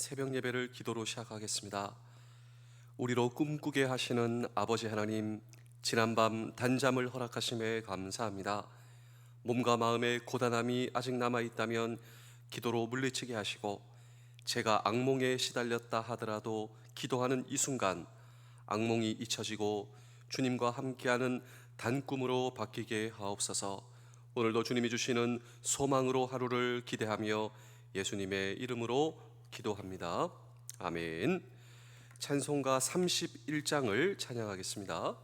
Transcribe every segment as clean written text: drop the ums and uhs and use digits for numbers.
새벽 예배를 기도로 시작하겠습니다. 우리로 꿈꾸게 하시는 아버지 하나님, 지난밤 단잠을 허락하심에 감사합니다. 몸과 마음의 고단함이 아직 남아있다면 기도로 물리치게 하시고, 제가 악몽에 시달렸다 하더라도 기도하는 이 순간 악몽이 잊혀지고 주님과 함께하는 단꿈으로 바뀌게 하옵소서. 오늘도 주님이 주시는 소망으로 하루를 기대하며 예수님의 이름으로 기도합니다. 아멘. 찬송가 31장을 찬양하겠습니다.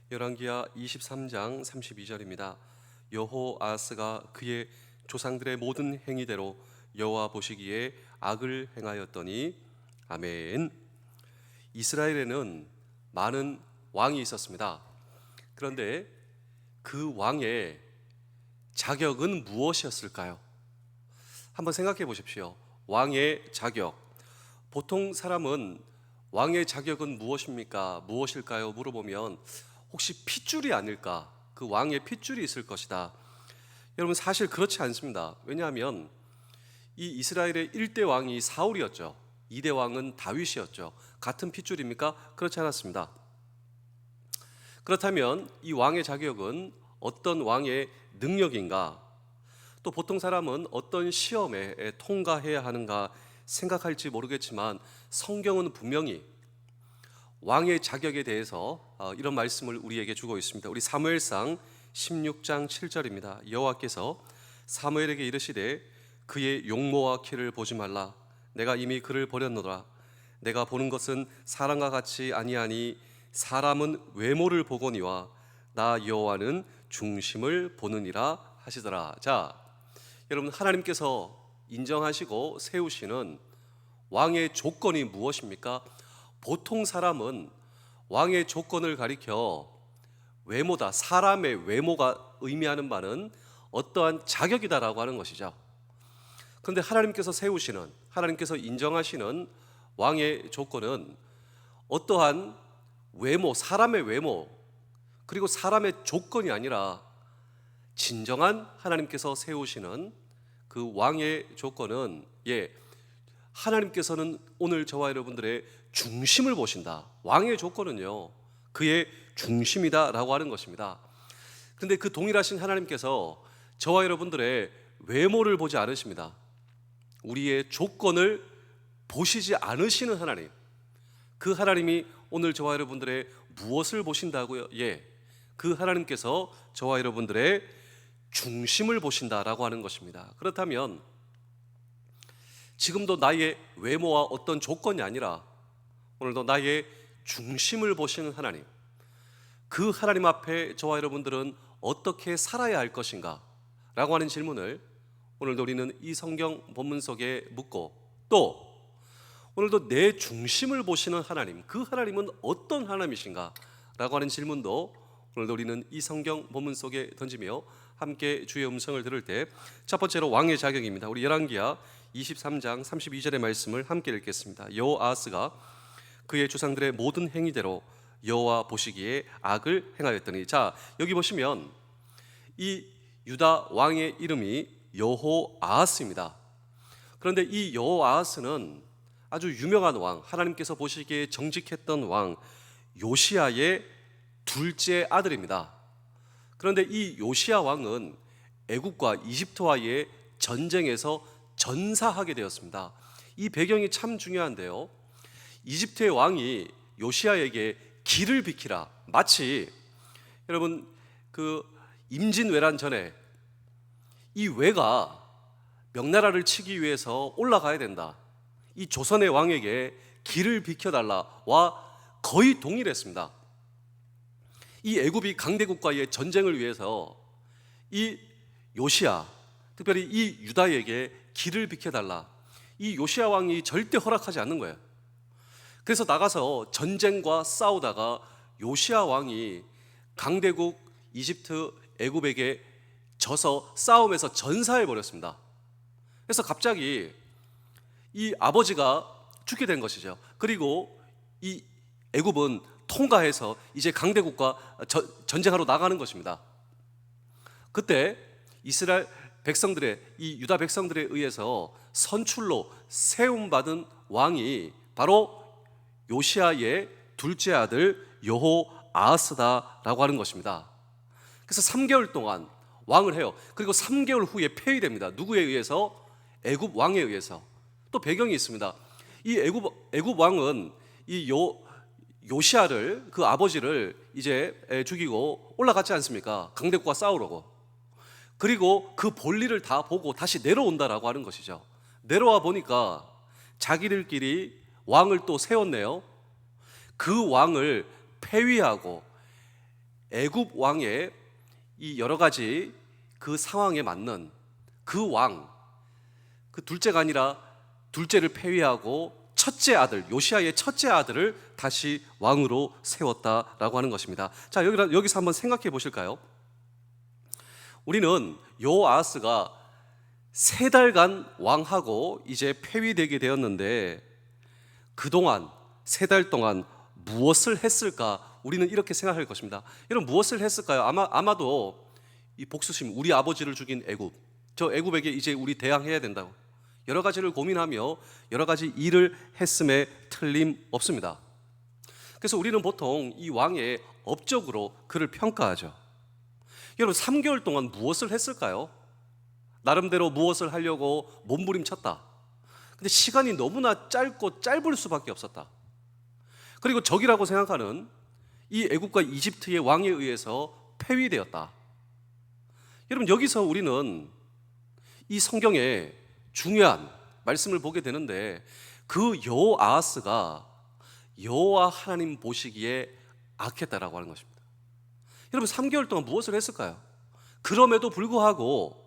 열왕기하 23장 32절입니다. 여호아하스가 그의 조상들의 모든 행위대로 여호와 보시기에 악을 행하였더니. 아멘. 이스라엘에는 많은 왕이 있었습니다. 그런데 그 왕의 자격은 무엇이었을까요? 한번 생각해 보십시오. 왕의 자격. 보통 사람은 왕의 자격은 무엇입니까? 무엇일까요? 물어보면 혹시 핏줄이 아닐까? 그 왕의 핏줄이 있을 것이다. 여러분, 사실 그렇지 않습니다. 왜냐하면 이 이스라엘의 1대 왕이 사울이었죠. 2대 왕은 다윗이었죠. 같은 핏줄입니까? 그렇지 않았습니다. 그렇다면 이 왕의 자격은 어떤 왕의 능력인가? 또 보통 사람은 어떤 시험에 통과해야 하는가 생각할지 모르겠지만, 성경은 분명히 왕의 자격에 대해서 이런 말씀을 우리에게 주고 있습니다. 우리 사무엘상 16장 7절입니다. 여호와께서 사무엘에게 이르시되 그의 용모와 키를 보지 말라. 내가 이미 그를 버렸노라. 내가 보는 것은 사람과 같이 아니하니 사람은 외모를 보거니와 나 여호와는 중심을 보느니라 하시더라. 자, 여러분, 하나님께서 인정하시고 세우시는 왕의 조건이 무엇입니까? 보통 사람은 왕의 조건을 가리켜 외모다, 사람의 외모가 의미하는 바는 어떠한 자격이다라고 하는 것이죠. 그런데 하나님께서 세우시는, 하나님께서 인정하시는 왕의 조건은 어떠한 외모, 사람의 외모, 그리고 사람의 조건이 아니라 진정한 하나님께서 세우시는 그 왕의 조건은, 하나님께서는 오늘 저와 여러분들의 중심을 보신다. 왕의 조건은요, 그의 중심이다라고 하는 것입니다. 그런데 그 동일하신 하나님께서 저와 여러분들의 외모를 보지 않으십니다. 우리의 조건을 보시지 않으시는 하나님, 그 하나님이 오늘 저와 여러분들의 무엇을 보신다고요? 그 하나님께서 저와 여러분들의 중심을 보신다라고 하는 것입니다. 그렇다면 지금도 나의 외모와 어떤 조건이 아니라 오늘도 나의 중심을 보시는 하나님, 그 하나님 앞에 저와 여러분들은 어떻게 살아야 할 것인가 라고 하는 질문을 오늘도 우리는 이 성경 본문 속에 묻고, 또 오늘도 내 중심을 보시는 하나님, 그 하나님은 어떤 하나님이신가 라고 하는 질문도 오늘도 우리는 이 성경 본문 속에 던지며 함께 주의 음성을 들을 때, 첫 번째로 왕의 자격입니다. 우리 열왕기하 23장 32절의 말씀을 함께 읽겠습니다. 여호아하스가 그의 조상들의 모든 행위대로 여호와 보시기에 악을 행하였더니, 자, 여기 보시면 이 유다 왕의 이름이 여호아하스입니다. 그런데 이 여호아하스는 아주 유명한 왕, 하나님께서 보시기에 정직했던 왕 요시야의 둘째 아들입니다. 그런데 이 요시야 왕은 애굽과 이집트와의 전쟁에서 전사하게 되었습니다. 이 배경이 참 중요한데요, 이집트의 왕이 요시야에게 길을 비키라, 마치 여러분 그 임진왜란 전에 이 왜가 명나라를 치기 위해서 올라가야 된다, 이 조선의 왕에게 길을 비켜달라와 거의 동일했습니다. 이 애굽이 강대국과의 전쟁을 위해서 이 요시야, 특별히 이 유다에게 길을 비켜달라, 이 요시야 왕이 절대 허락하지 않는 거예요. 그래서 나가서 전쟁과 싸우다가 요시야 왕이 강대국 이집트 애굽에게 져서 싸움에서 전사해 버렸습니다. 그래서 갑자기 이 아버지가 죽게 된 것이죠. 그리고 이 애굽은 통과해서 이제 강대국과 전쟁하러 나가는 것입니다. 그때 이스라엘 백성들의, 이 유다 백성들에 의해서 선출로 세움받은 왕이 바로 요시야의 둘째 아들 여호아하스다라고 하는 것입니다. 그래서 3개월 동안 왕을 해요. 그리고 3개월 후에 폐위됩니다. 누구에 의해서? 애굽 왕에 의해서. 또 배경이 있습니다. 이 애굽 왕은 이 요시야를, 그 아버지를 이제 죽이고 올라갔지 않습니까? 강대국과 싸우려고. 그리고 그 볼일을 다 보고 다시 내려온다라고 하는 것이죠. 내려와 보니까 자기들끼리 왕을 또 세웠네요. 그 왕을 폐위하고 애굽 왕의 이 여러 가지 그 상황에 맞는 그 왕, 그 둘째가 아니라 둘째를 폐위하고 첫째 아들, 요시야의 첫째 아들을 다시 왕으로 세웠다라고 하는 것입니다. 자, 여기서 한번 생각해 보실까요? 우리는 여호아하스가 3달간 왕하고 이제 폐위되게 되었는데, 그동안 3달 동안 무엇을 했을까? 우리는 이렇게 생각할 것입니다. 여러분, 무엇을 했을까요? 아마도 이 복수심, 우리 아버지를 죽인 애굽, 저 애굽에게 이제 우리 대항해야 된다고 여러 가지를 고민하며 여러 가지 일을 했음에 틀림없습니다. 그래서 우리는 보통 이 왕의 업적으로 그를 평가하죠. 여러분, 3개월 동안 무엇을 했을까요? 나름대로 무엇을 하려고 몸부림쳤다. 근데 시간이 너무나 짧고 짧을 수밖에 없었다. 그리고 적이라고 생각하는 이 애굽과 이집트의 왕에 의해서 폐위되었다. 여러분, 여기서 우리는 이 성경에 중요한 말씀을 보게 되는데, 그 여호아하스가 여호와 하나님 보시기에 악했다라고 하는 것입니다. 여러분, 3개월 동안 무엇을 했을까요? 그럼에도 불구하고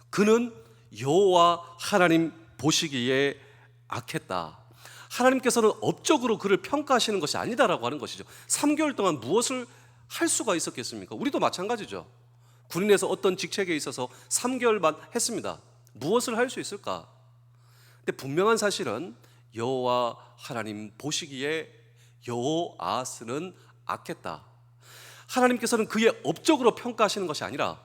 그는 여호와 하나님 보시기에 악했다. 하나님께서는 업적으로 그를 평가하시는 것이 아니다라고 하는 것이죠. 3개월 동안 무엇을 할 수가 있었겠습니까? 우리도 마찬가지죠. 군인에서 어떤 직책에 있어서 3개월만 했습니다. 무엇을 할 수 있을까? 근데 분명한 사실은 여호와 하나님 보시기에 여호아하스는 악했다. 하나님께서는 그의 업적으로 평가하시는 것이 아니라,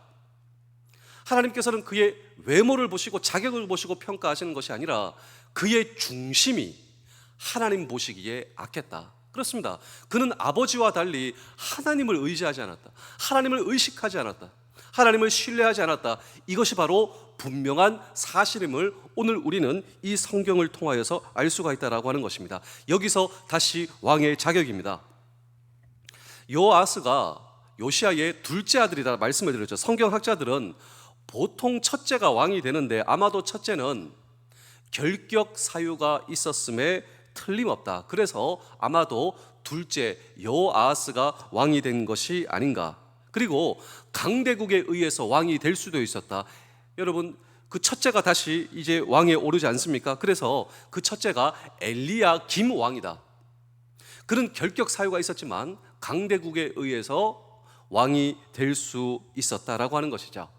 하나님께서는 그의 외모를 보시고 자격을 보시고 평가하시는 것이 아니라 그의 중심이 하나님 보시기에 악했다. 그렇습니다. 그는 아버지와 달리 하나님을 의지하지 않았다. 하나님을 의식하지 않았다. 하나님을 신뢰하지 않았다. 이것이 바로 분명한 사실임을 오늘 우리는 이 성경을 통하여서 알 수가 있다라고 하는 것입니다. 여기서 다시 왕의 자격입니다. 여호아스가 요시야의 둘째 아들이다 말씀을 드렸죠. 성경학자들은 보통 첫째가 왕이 되는데 아마도 첫째는 결격 사유가 있었음에 틀림없다. 그래서 아마도 둘째 여호아하스가 왕이 된 것이 아닌가. 그리고 강대국에 의해서 왕이 될 수도 있었다. 여러분, 그 첫째가 다시 이제 왕에 오르지 않습니까? 그래서 그 첫째가 엘리야 김 왕이다. 그는 결격 사유가 있었지만 강대국에 의해서 왕이 될 수 있었다라고 하는 것이죠.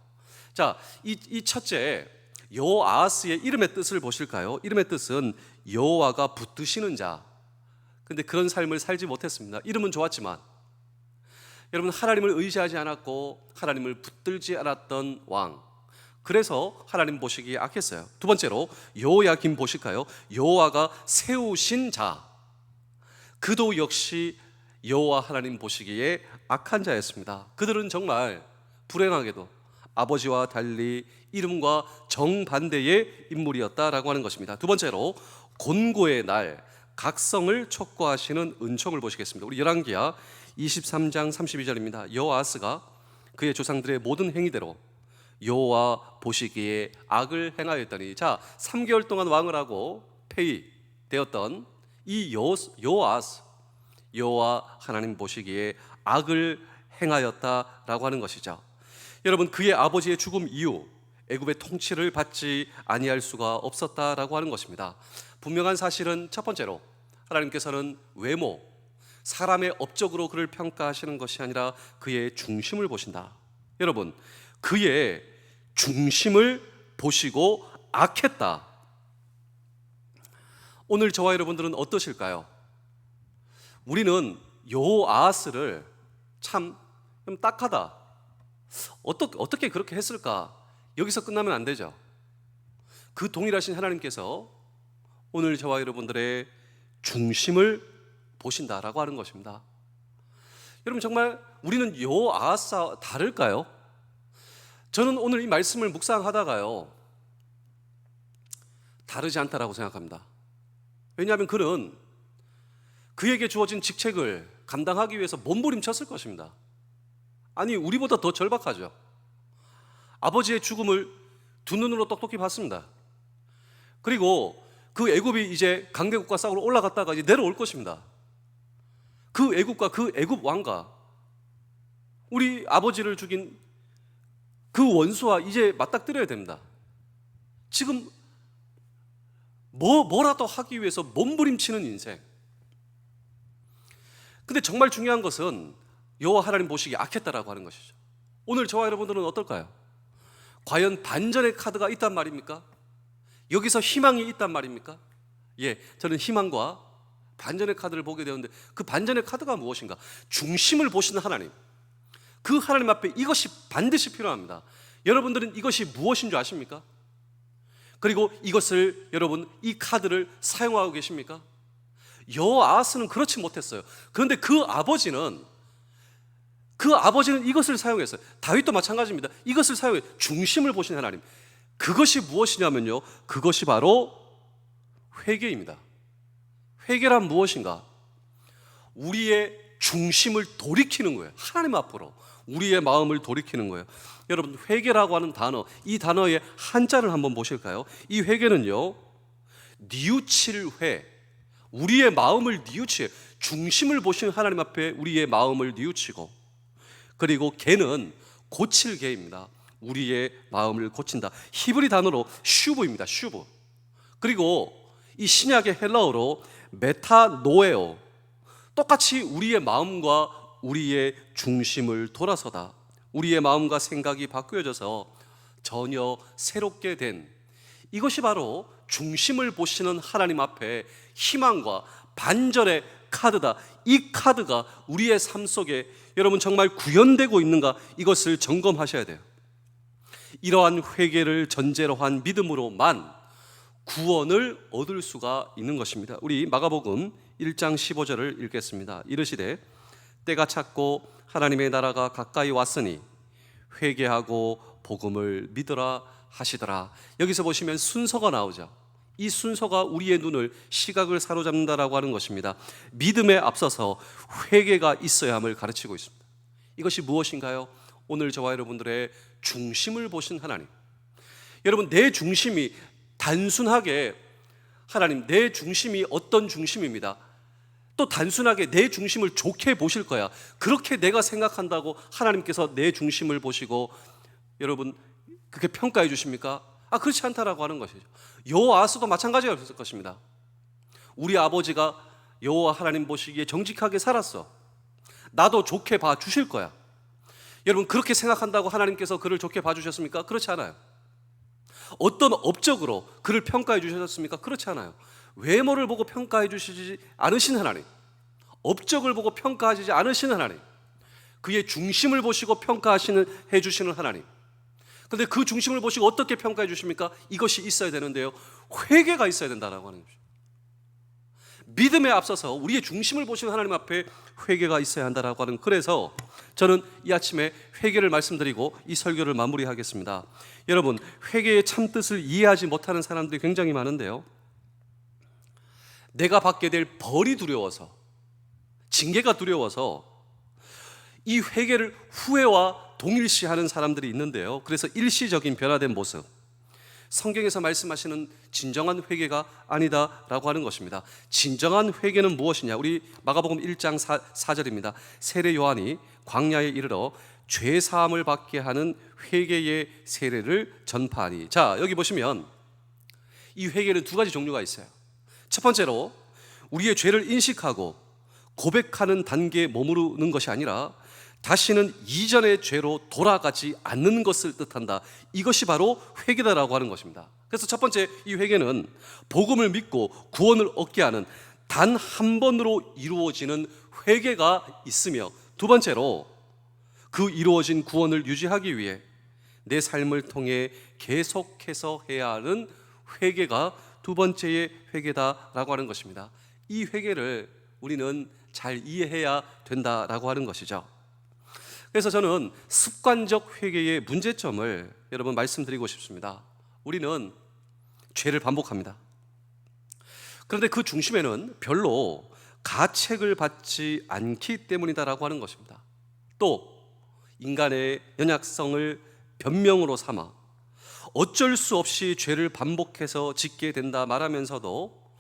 자, 이 첫째 여호아하스의 이름의 뜻을 보실까요? 이름의 뜻은 여호와가 붙드시는 자. 근데 그런 삶을 살지 못했습니다. 이름은 좋았지만 여러분, 하나님을 의지하지 않았고 하나님을 붙들지 않았던 왕. 그래서 하나님 보시기에 악했어요. 두 번째로 여호야김 보실까요? 여호와가 세우신 자. 그도 역시 여호와 하나님 보시기에 악한 자였습니다. 그들은 정말 불행하게도 아버지와 달리 이름과 정반대의 인물이었다라고 하는 것입니다. 두 번째로 곤고의 날, 각성을 촉구하시는 은총을 보시겠습니다. 우리 열왕기하 23장 32절입니다. 여호아스가 그의 조상들의 모든 행위대로 여호와 보시기에 악을 행하였더니, 자, 3개월 동안 왕을 하고 폐위되었던 이 여호아스, 여호와 하나님 보시기에 악을 행하였다라고 하는 것이죠. 여러분, 그의 아버지의 죽음 이후 애굽의 통치를 받지 아니할 수가 없었다라고 하는 것입니다. 분명한 사실은 첫 번째로 하나님께서는 외모, 사람의 업적으로 그를 평가하시는 것이 아니라 그의 중심을 보신다. 여러분, 그의 중심을 보시고 악했다. 오늘 저와 여러분들은 어떠실까요? 우리는 여호아하스를 참 딱하다, 어떻게 그렇게 했을까? 여기서 끝나면 안 되죠. 그 동일하신 하나님께서 오늘 저와 여러분들의 중심을 보신다라고 하는 것입니다. 여러분, 정말 우리는 여호아하스와 다를까요? 저는 오늘 이 말씀을 묵상하다가요, 다르지 않다라고 생각합니다. 왜냐하면 그는 그에게 주어진 직책을 감당하기 위해서 몸부림쳤을 것입니다. 아니, 우리보다 더 절박하죠. 아버지의 죽음을 두 눈으로 똑똑히 봤습니다. 그리고 그 애굽이 이제 강대국과 싸우러 올라갔다가 이제 내려올 것입니다. 그 애굽과 그 애굽 왕과 우리 아버지를 죽인 그 원수와 이제 맞닥뜨려야 됩니다. 지금 뭐라도 하기 위해서 몸부림치는 인생. 근데 정말 중요한 것은 여호와 하나님 보시기에 악했다라고 하는 것이죠. 오늘 저와 여러분들은 어떨까요? 과연 반전의 카드가 있단 말입니까? 여기서 희망이 있단 말입니까? 예, 저는 희망과 반전의 카드를 보게 되었는데, 그 반전의 카드가 무엇인가? 중심을 보시는 하나님, 그 하나님 앞에 이것이 반드시 필요합니다. 여러분들은 이것이 무엇인 줄 아십니까? 그리고 이것을 여러분, 이 카드를 사용하고 계십니까? 여호아하스는 그렇지 못했어요. 그런데 그 아버지는 이것을 사용했어요. 다윗도 마찬가지입니다. 이것을 사용해 중심을 보신 하나님. 그것이 무엇이냐면요, 그것이 바로 회개입니다. 회개란 무엇인가? 우리의 중심을 돌이키는 거예요. 하나님 앞으로 우리의 마음을 돌이키는 거예요. 여러분, 회개라고 하는 단어, 이 단어의 한자를 한번 보실까요? 이 회개는요, 뉘우칠 회, 우리의 마음을 뉘우치게, 중심을 보시는 하나님 앞에 우리의 마음을 뉘우치고, 그리고 개는 고칠 개입니다. 우리의 마음을 고친다. 히브리 단어로 슈브입니다. 슈브. 그리고 이 신약의 헬라어로 메타노에오, 똑같이 우리의 마음과 우리의 중심을 돌아서다 우리의 마음과 생각이 바뀌어져서 전혀 새롭게 된, 이것이 바로 중심을 보시는 하나님 앞에 희망과 반전의 카드다. 이 카드가 우리의 삶 속에 여러분 정말 구현되고 있는가, 이것을 점검하셔야 돼요. 이러한 회개를 전제로 한 믿음으로만 구원을 얻을 수가 있는 것입니다. 우리 마가복음 1장 15절을 읽겠습니다. 이르시되 때가 찼고 하나님의 나라가 가까이 왔으니 회개하고 복음을 믿으라 하시더라. 여기서 보시면 순서가 나오죠. 이 순서가 우리의 눈을, 시각을 사로잡는다라고 하는 것입니다. 믿음에 앞서서 회개가 있어야 함을 가르치고 있습니다. 이것이 무엇인가요? 오늘 저와 여러분들의 중심을 보신 하나님. 여러분, 내 중심이 단순하게 하나님, 내 중심이 어떤 중심입니다. 또 단순하게 내 중심을 좋게 보실 거야, 그렇게 내가 생각한다고 하나님께서 내 중심을 보시고 여러분 그렇게 평가해 주십니까? 그렇지 않다라고 하는 것이죠. 여호와스도 마찬가지였을 것입니다. 우리 아버지가 여호와 하나님 보시기에 정직하게 살았어, 나도 좋게 봐 주실 거야. 여러분, 그렇게 생각한다고 하나님께서 그를 좋게 봐주셨습니까? 그렇지 않아요. 어떤 업적으로 그를 평가해 주셨습니까? 그렇지 않아요. 외모를 보고 평가해 주시지 않으신 하나님, 업적을 보고 평가하지 않으시는 하나님, 그의 중심을 보시고 평가해 주시는 하나님. 그런데 그 중심을 보시고 어떻게 평가해 주십니까? 이것이 있어야 되는데요, 회개가 있어야 된다라고 하는 거죠. 믿음에 앞서서 우리의 중심을 보시는 하나님 앞에 회개가 있어야 한다라고 하는, 그래서 저는 이 아침에 회개를 말씀드리고 이 설교를 마무리하겠습니다. 여러분, 회개의 참뜻을 이해하지 못하는 사람들이 굉장히 많은데요, 내가 받게 될 벌이 두려워서, 징계가 두려워서 이 회개를 후회와 동일시하는 사람들이 있는데요, 그래서 일시적인 변화된 모습, 성경에서 말씀하시는 진정한 회개가 아니다라고 하는 것입니다. 진정한 회개는 무엇이냐? 우리 마가복음 1장 4절입니다. 세례 요한이 광야에 이르러 죄 사함을 받게 하는 회개의 세례를 전파하니. 자, 여기 보시면 이 회개는 두 가지 종류가 있어요. 첫 번째로 우리의 죄를 인식하고 고백하는 단계에 머무르는 것이 아니라 다시는 이전의 죄로 돌아가지 않는 것을 뜻한다. 이것이 바로 회개다라고 하는 것입니다. 그래서 첫 번째, 이 회개는 복음을 믿고 구원을 얻게 하는 단 한 번으로 이루어지는 회개가 있으며, 두 번째로 그 이루어진 구원을 유지하기 위해 내 삶을 통해 계속해서 해야 하는 회개가 두 번째의 회개다라고 하는 것입니다. 이 회개를 우리는 잘 이해해야 된다라고 하는 것이죠. 그래서 저는 습관적 회개의 문제점을 여러분 말씀드리고 싶습니다. 우리는 죄를 반복합니다. 그런데 그 중심에는 별로 가책을 받지 않기 때문이다라고 하는 것입니다. 또 인간의 연약성을 변명으로 삼아 어쩔 수 없이 죄를 반복해서 짓게 된다 말하면서도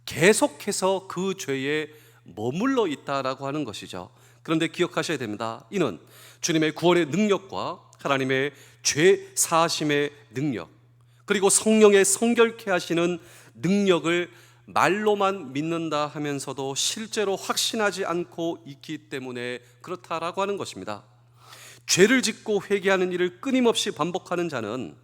계속해서 그 죄에 머물러 있다라고 하는 것이죠. 그런데 기억하셔야 됩니다. 이는 주님의 구원의 능력과 하나님의 죄 사하심의 능력, 그리고 성령의 성결케 하시는 능력을 말로만 믿는다 하면서도 실제로 확신하지 않고 있기 때문에 그렇다라고 하는 것입니다. 죄를 짓고 회개하는 일을 끊임없이 반복하는 자는,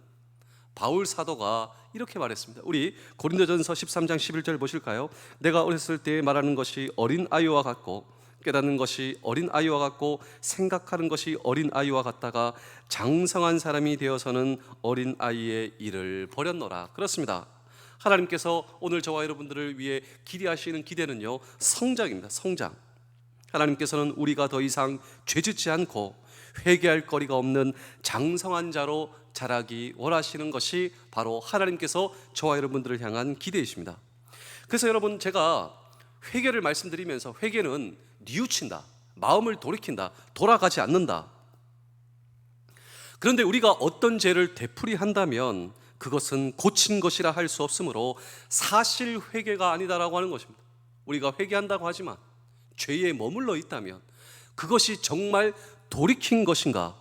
바울 사도가 이렇게 말했습니다. 우리 고린도전서 13장 11절 보실까요? 내가 어렸을 때 말하는 것이 어린 아이와 같고 깨닫는 것이 어린 아이와 같고 생각하는 것이 어린 아이와 같다가 장성한 사람이 되어서는 어린 아이의 일을 버렸노라. 그렇습니다. 하나님께서 오늘 저와 여러분들을 위해 기대하시는 기대는요, 성장입니다. 성장. 하나님께서는 우리가 더 이상 죄짓지 않고 회개할 거리가 없는 장성한 자로 자라기 원하시는 것이 바로 하나님께서 저와 여러분들을 향한 기대이십니다. 그래서 여러분, 제가 회개를 말씀드리면서, 회개는 뉘우친다, 마음을 돌이킨다, 돌아가지 않는다. 그런데 우리가 어떤 죄를 되풀이한다면 그것은 고친 것이라 할 수 없으므로 사실 회개가 아니다라고 하는 것입니다. 우리가 회개한다고 하지만 죄에 머물러 있다면 그것이 정말 돌이킨 것인가?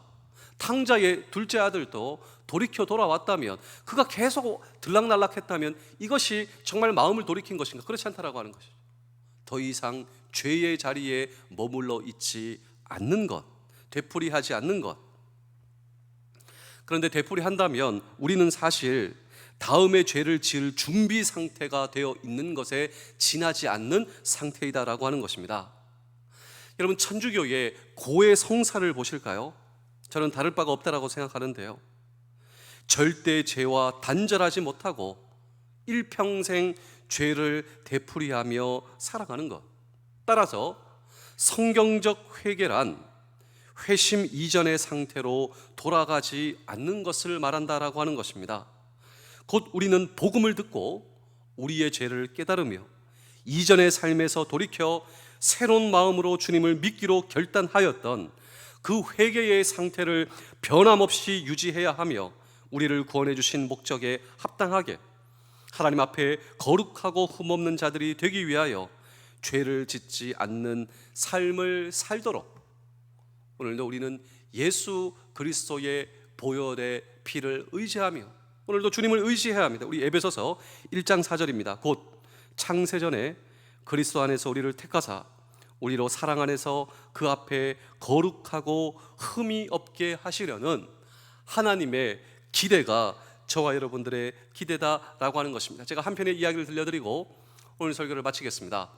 탕자의 둘째 아들도 돌이켜 돌아왔다면, 그가 계속 들락날락했다면 이것이 정말 마음을 돌이킨 것인가? 그렇지 않다라고 하는 것이죠. 더 이상 죄의 자리에 머물러 있지 않는 것, 되풀이하지 않는 것. 그런데 되풀이한다면 우리는 사실 다음에 죄를 지을 준비 상태가 되어 있는 것에 지나지 않는 상태이다라고 하는 것입니다. 여러분, 천주교의 고해 성사를 보실까요? 저는 다를 바가 없다라고 생각하는데요, 절대 죄와 단절하지 못하고 일평생 죄를 되풀이하며 살아가는 것. 따라서 성경적 회개란 회심 이전의 상태로 돌아가지 않는 것을 말한다라고 하는 것입니다. 곧 우리는 복음을 듣고 우리의 죄를 깨달으며 이전의 삶에서 돌이켜 새로운 마음으로 주님을 믿기로 결단하였던 그 회개의 상태를 변함없이 유지해야 하며 우리를 구원해 주신 목적에 합당하게 하나님 앞에 거룩하고 흠없는 자들이 되기 위하여 죄를 짓지 않는 삶을 살도록 오늘도 우리는 예수 그리스도의 보혈의 피를 의지하며 오늘도 주님을 의지해야 합니다. 우리 에베소서 1장 4절입니다. 곧 창세전에 그리스도 안에서 우리를 택하사 우리로 사랑 안에서 그 앞에 거룩하고 흠이 없게 하시려는 하나님의 기대가 저와 여러분들의 기대다라고 하는 것입니다. 제가 한편의 이야기를 들려드리고 오늘 설교를 마치겠습니다.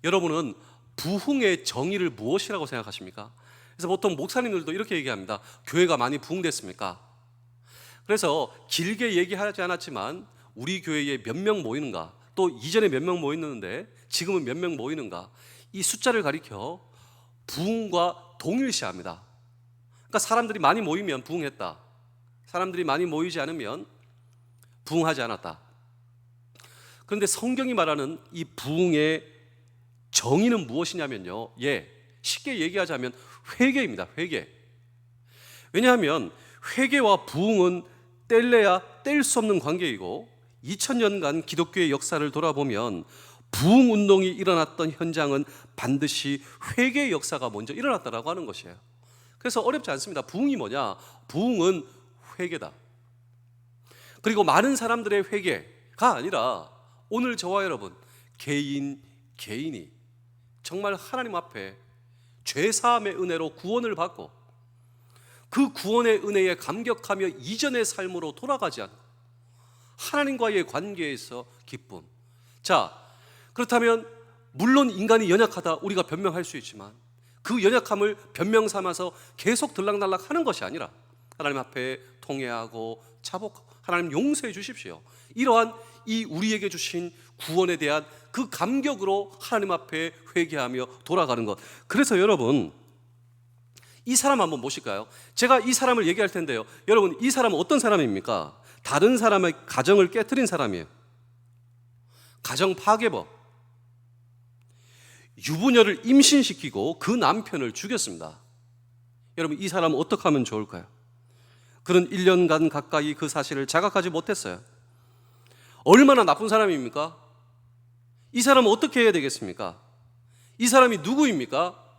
여러분은 부흥의 정의를 무엇이라고 생각하십니까? 그래서 보통 목사님들도 이렇게 얘기합니다. 교회가 많이 부흥됐습니까? 그래서 길게 얘기하지 않았지만 우리 교회에 몇 명 모이는가, 또 이전에 몇 명 모였는데 지금은 몇 명 모이는가, 이 숫자를 가리켜 부흥과 동일시합니다. 그러니까 사람들이 많이 모이면 부흥했다, 사람들이 많이 모이지 않으면 부흥하지 않았다. 그런데 성경이 말하는 이 부흥의 정의는 무엇이냐면요, 쉽게 얘기하자면 회개입니다. 회개. 왜냐하면 회개와 부흥은 뗄래야 뗄 수 없는 관계이고 2000년간 기독교의 역사를 돌아보면 부흥 운동이 일어났던 현장은 반드시 회개의 역사가 먼저 일어났다라고 하는 것이에요. 그래서 어렵지 않습니다. 부흥이 뭐냐? 부흥은 회개다. 그리고 많은 사람들의 회개가 아니라 오늘 저와 여러분 개인이 정말 하나님 앞에 죄사함의 은혜로 구원을 받고 그 구원의 은혜에 감격하며 이전의 삶으로 돌아가지 않고 하나님과의 관계에서 기쁨. 자, 그렇다면 물론 인간이 연약하다 우리가 변명할 수 있지만 그 연약함을 변명 삼아서 계속 들락날락 하는 것이 아니라 하나님 앞에 통회하고 자복, 하나님 용서해 주십시오. 이러한 이 우리에게 주신 구원에 대한 그 감격으로 하나님 앞에 회개하며 돌아가는 것. 그래서 여러분, 이 사람 한번 보실까요? 제가 이 사람을 얘기할 텐데요, 여러분, 이 사람은 어떤 사람입니까? 다른 사람의 가정을 깨트린 사람이에요. 가정 파괴범. 유부녀를 임신시키고 그 남편을 죽였습니다. 여러분, 이 사람은 어떻게 하면 좋을까요? 그는 1년간 가까이 그 사실을 자각하지 못했어요. 얼마나 나쁜 사람입니까? 이 사람은 어떻게 해야 되겠습니까? 이 사람이 누구입니까?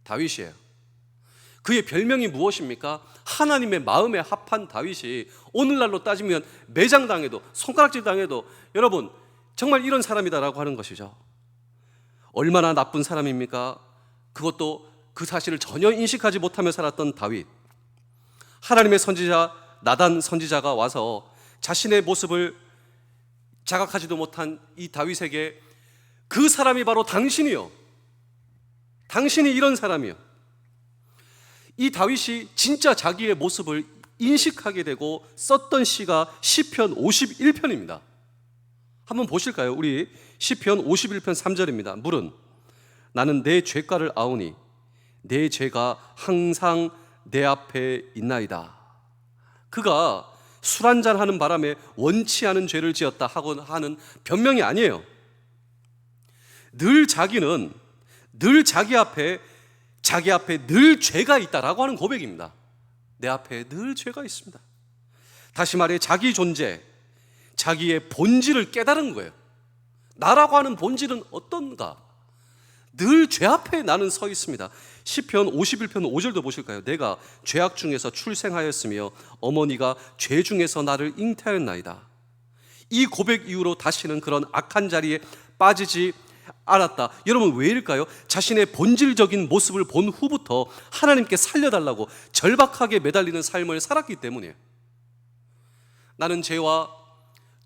다윗이에요. 그의 별명이 무엇입니까? 하나님의 마음에 합한 다윗이 오늘날로 따지면 매장당해도, 손가락질 당해도 여러분 정말 이런 사람이다라고 하는 것이죠. 얼마나 나쁜 사람입니까? 그것도 그 사실을 전혀 인식하지 못하며 살았던 다윗. 하나님의 선지자 나단 선지자가 와서 자신의 모습을 자각하지도 못한 이 다윗에게 그 사람이 바로 당신이요, 당신이 이런 사람이요. 이 다윗이 진짜 자기의 모습을 인식하게 되고 썼던 시가 시편 51편입니다. 한번 보실까요? 우리 시편 51편 3절입니다. 물은 나는 내 죄가를 아오니 내 죄가 항상 내 앞에 있나이다. 그가 술 한잔 하는 바람에 원치 않은 죄를 지었다 하고 하는 변명이 아니에요. 늘 자기는 늘 자기 앞에 늘 죄가 있다라고 하는 고백입니다. 내 앞에 늘 죄가 있습니다. 다시 말해 자기 존재, 자기의 본질을 깨달은 거예요. 나라고 하는 본질은 어떤가? 늘 죄 앞에 나는 서 있습니다. 시편 51편 5절도 보실까요? 내가 죄악 중에서 출생하였으며 어머니가 죄 중에서 나를 잉태하였나이다. 이 고백 이후로 다시는 그런 악한 자리에 빠지지 알았다. 여러분 왜일까요? 자신의 본질적인 모습을 본 후부터 하나님께 살려달라고 절박하게 매달리는 삶을 살았기 때문이에요. 나는 죄와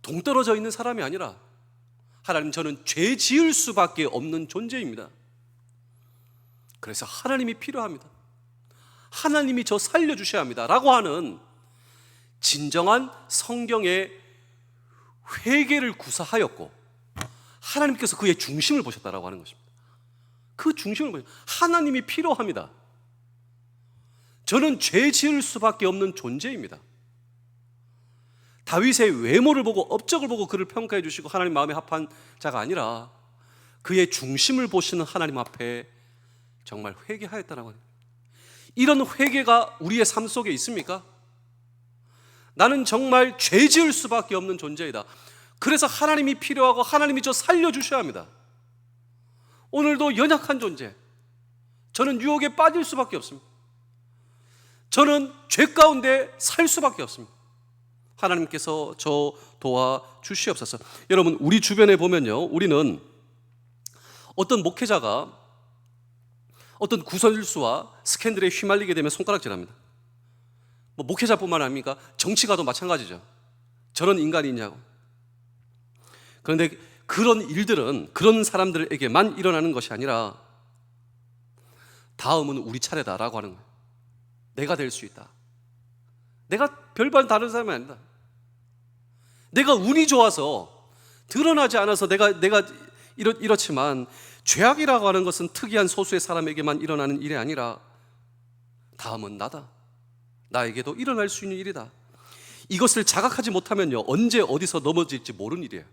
동떨어져 있는 사람이 아니라 하나님, 저는 죄 지을 수밖에 없는 존재입니다. 그래서 하나님이 필요합니다. 하나님이 저 살려주셔야 합니다 라고 하는 진정한 성경의 회개를 구사하였고, 하나님께서 그의 중심을 보셨다라고 하는 것입니다. 그 중심을 보셨. 하나님이 필요합니다. 저는 죄 지을 수밖에 없는 존재입니다. 다윗의 외모를 보고 업적을 보고 그를 평가해 주시고 하나님 마음에 합한 자가 아니라 그의 중심을 보시는 하나님 앞에 정말 회개하였다라고 합니다. 이런 회개가 우리의 삶 속에 있습니까? 나는 정말 죄 지을 수밖에 없는 존재이다. 그래서 하나님이 필요하고 하나님이 저 살려주셔야 합니다. 오늘도 연약한 존재, 저는 유혹에 빠질 수밖에 없습니다. 저는 죄 가운데 살 수밖에 없습니다. 하나님께서 저 도와주시옵소서. 여러분, 우리 주변에 보면요, 우리는 어떤 목회자가 어떤 구설수와 스캔들에 휘말리게 되면 손가락질합니다. 목회자뿐만 아닙니까? 정치가도 마찬가지죠. 저런 인간이 있냐고. 그런데 그런 일들은 그런 사람들에게만 일어나는 것이 아니라 다음은 우리 차례다라고 하는 거예요. 내가 될 수 있다. 내가 별반 다른 사람이 아니다. 내가 운이 좋아서 드러나지 않아서 내가 이렇지만 죄악이라고 하는 것은 특이한 소수의 사람에게만 일어나는 일이 아니라 다음은 나다. 나에게도 일어날 수 있는 일이다. 이것을 자각하지 못하면요, 언제 어디서 넘어질지 모르는 일이에요.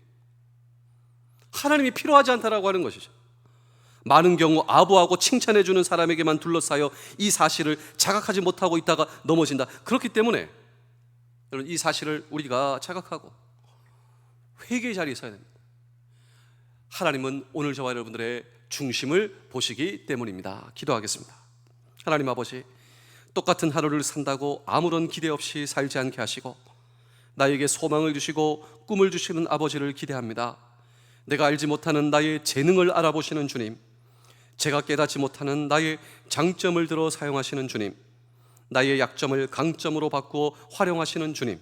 하나님이 필요하지 않다라고 하는 것이죠. 많은 경우 아부하고 칭찬해주는 사람에게만 둘러싸여 이 사실을 자각하지 못하고 있다가 넘어진다. 그렇기 때문에 여러분, 이 사실을 우리가 자각하고 회개의 자리에 서야 됩니다. 하나님은 오늘 저와 여러분들의 중심을 보시기 때문입니다. 기도하겠습니다. 하나님 아버지, 똑같은 하루를 산다고 아무런 기대 없이 살지 않게 하시고 나에게 소망을 주시고 꿈을 주시는 아버지를 기대합니다. 내가 알지 못하는 나의 재능을 알아보시는 주님, 제가 깨닫지 못하는 나의 장점을 들어 사용하시는 주님, 나의 약점을 강점으로 바꾸어 활용하시는 주님,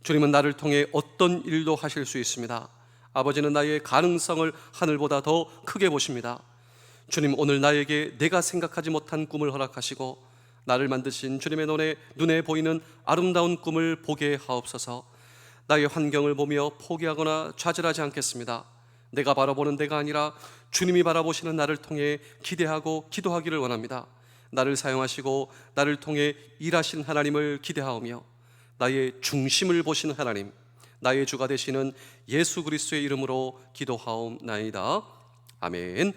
주님은 나를 통해 어떤 일도 하실 수 있습니다. 아버지는 나의 가능성을 하늘보다 더 크게 보십니다. 주님, 오늘 나에게 내가 생각하지 못한 꿈을 허락하시고 나를 만드신 주님의 눈에 보이는 아름다운 꿈을 보게 하옵소서. 나의 환경을 보며 포기하거나 좌절하지 않겠습니다. 내가 바라보는 내가 아니라 주님이 바라보시는 나를 통해 기대하고 기도하기를 원합니다. 나를 사용하시고 나를 통해 일하시는 하나님을 기대하오며 나의 중심을 보시는 하나님, 나의 주가 되시는 예수 그리스도의 이름으로 기도하옵나이다. 아멘.